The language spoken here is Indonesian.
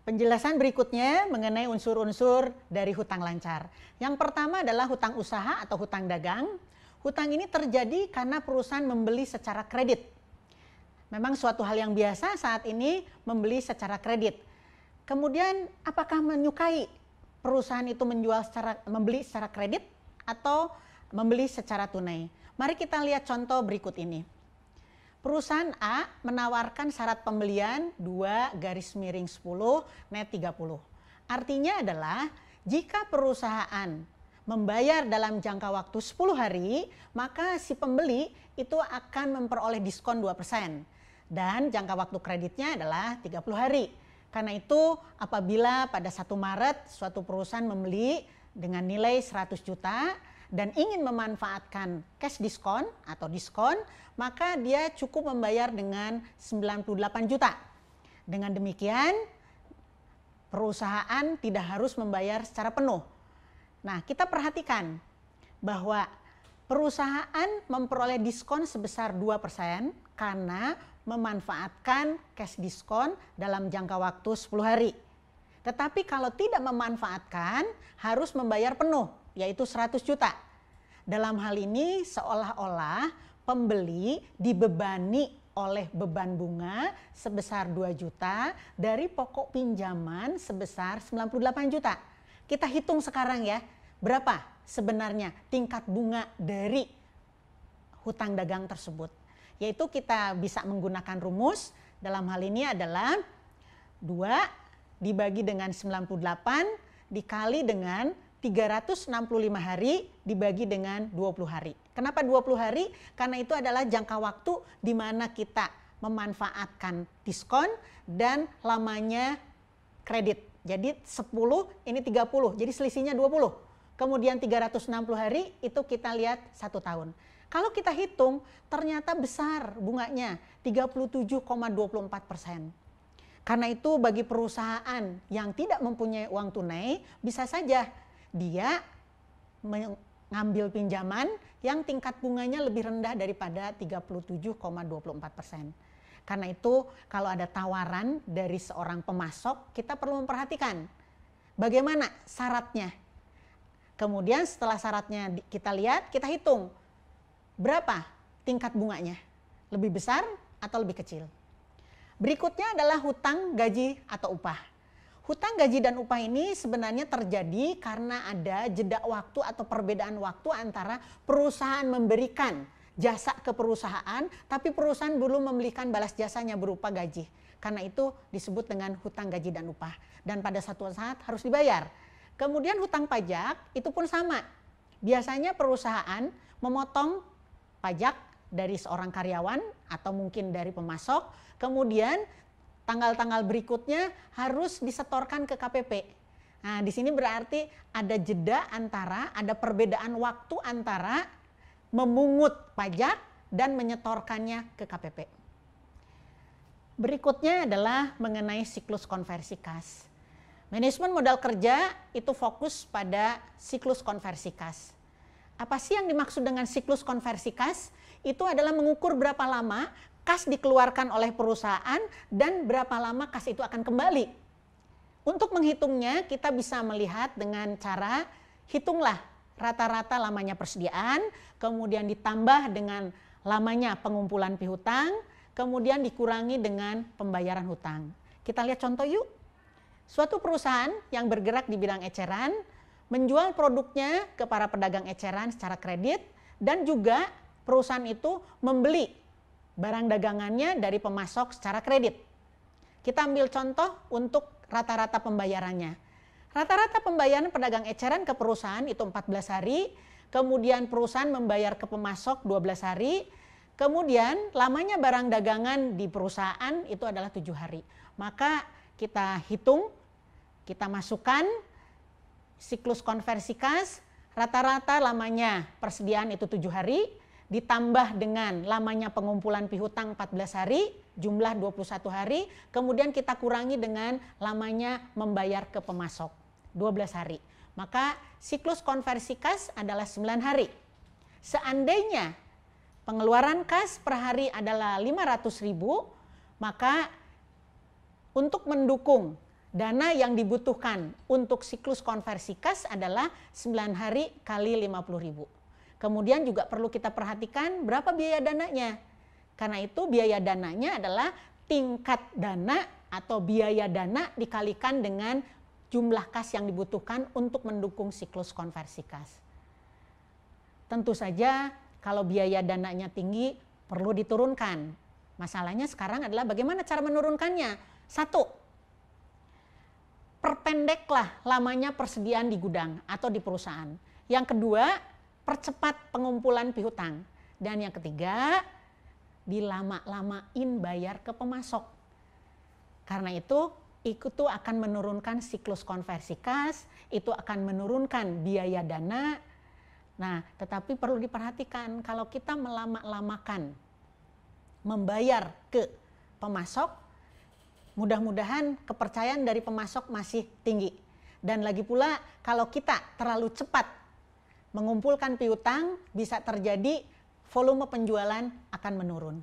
Penjelasan berikutnya mengenai unsur-unsur dari hutang lancar. Yang pertama adalah hutang usaha atau hutang dagang. Hutang ini terjadi karena perusahaan membeli secara kredit. Memang suatu hal yang biasa saat ini membeli secara kredit. Kemudian apakah menyukai perusahaan itu membeli secara kredit atau membeli secara tunai? Mari kita lihat contoh berikut ini. Perusahaan A menawarkan syarat pembelian 2/10 net 30. Artinya adalah jika perusahaan membayar dalam jangka waktu 10 hari, maka si pembeli itu akan memperoleh diskon 2%. Dan jangka waktu kreditnya adalah 30 hari. Karena itu apabila pada 1 Maret suatu perusahaan membeli dengan nilai 100 juta, dan ingin memanfaatkan cash diskon atau diskon, maka dia cukup membayar dengan 98 juta. Dengan demikian, perusahaan tidak harus membayar secara penuh. Nah, kita perhatikan bahwa perusahaan memperoleh diskon sebesar 2% karena memanfaatkan cash diskon dalam jangka waktu 10 hari. Tetapi kalau tidak memanfaatkan, harus membayar penuh, yaitu 100 juta. Dalam hal ini seolah-olah pembeli dibebani oleh beban bunga sebesar 2 juta dari pokok pinjaman sebesar 98 juta. Kita hitung sekarang ya, berapa sebenarnya tingkat bunga dari hutang dagang tersebut. Yaitu kita bisa menggunakan rumus, dalam hal ini adalah 2 dibagi dengan 98 dikali dengan 365 hari dibagi dengan 20 hari. Kenapa 20 hari? Karena itu adalah jangka waktu di mana kita memanfaatkan diskon dan lamanya kredit. Jadi 10 ini 30, jadi selisihnya 20. Kemudian 360 hari itu kita lihat 1 tahun. Kalau kita hitung ternyata besar bunganya 37,24%. Karena itu bagi perusahaan yang tidak mempunyai uang tunai bisa saja dia mengambil pinjaman yang tingkat bunganya lebih rendah daripada 37,24%. Karena itu kalau ada tawaran dari seorang pemasok, kita perlu memperhatikan bagaimana syaratnya. Kemudian setelah syaratnya kita lihat, kita hitung berapa tingkat bunganya, lebih besar atau lebih kecil. Berikutnya adalah hutang gaji atau upah. Hutang gaji dan upah ini sebenarnya terjadi karena ada jeda waktu atau perbedaan waktu antara perusahaan memberikan jasa ke perusahaan, tapi perusahaan belum memberikan balas jasanya berupa gaji. Karena itu disebut dengan hutang gaji dan upah. Dan pada satu saat harus dibayar. Kemudian hutang pajak itu pun sama. Biasanya perusahaan memotong pajak dari seorang karyawan atau mungkin dari pemasok, kemudian tanggal-tanggal berikutnya harus disetorkan ke KPP. Nah, di sini berarti ada jeda ada perbedaan waktu antara memungut pajak dan menyetorkannya ke KPP. Berikutnya adalah mengenai siklus konversi kas. Manajemen modal kerja itu fokus pada siklus konversi kas. Apa sih yang dimaksud dengan siklus konversi kas? Itu adalah mengukur berapa lama kas dikeluarkan oleh perusahaan dan berapa lama kas itu akan kembali. Untuk menghitungnya kita bisa melihat dengan cara hitunglah rata-rata lamanya persediaan, kemudian ditambah dengan lamanya pengumpulan piutang, kemudian dikurangi dengan pembayaran hutang. Kita lihat contoh yuk. Suatu perusahaan yang bergerak di bidang eceran menjual produknya ke para pedagang eceran secara kredit dan juga perusahaan itu membeli barang dagangannya dari pemasok secara kredit. Kita ambil contoh untuk rata-rata pembayarannya. Rata-rata pembayaran pedagang eceran ke perusahaan itu 14 hari, kemudian perusahaan membayar ke pemasok 12 hari, kemudian lamanya barang dagangan di perusahaan itu adalah 7 hari. Maka kita hitung, kita masukkan siklus konversi kas, rata-rata lamanya persediaan itu 7 hari, ditambah dengan lamanya pengumpulan piutang 14 hari, jumlah 21 hari, kemudian kita kurangi dengan lamanya membayar ke pemasok, 12 hari. Maka siklus konversi kas adalah 9 hari. Seandainya pengeluaran kas per hari adalah 500.000, maka untuk mendukung Dana yang dibutuhkan untuk siklus konversi kas adalah 9 hari kali 50.000. Kemudian juga perlu kita perhatikan berapa biaya dananya. Karena itu biaya dananya adalah tingkat dana atau biaya dana dikalikan dengan jumlah kas yang dibutuhkan untuk mendukung siklus konversi kas. Tentu saja kalau biaya dananya tinggi perlu diturunkan. Masalahnya sekarang adalah bagaimana cara menurunkannya. Satu, perpendeklah lamanya persediaan di gudang atau di perusahaan. Yang kedua, percepat pengumpulan piutang. Dan yang ketiga, dilama-lamain bayar ke pemasok. Karena itu akan menurunkan siklus konversi kas, itu akan menurunkan biaya dana. Nah, tetapi perlu diperhatikan kalau kita melama-lamakan membayar ke pemasok, mudah-mudahan kepercayaan dari pemasok masih tinggi. Dan lagi pula kalau kita terlalu cepat mengumpulkan piutang, bisa terjadi volume penjualan akan menurun.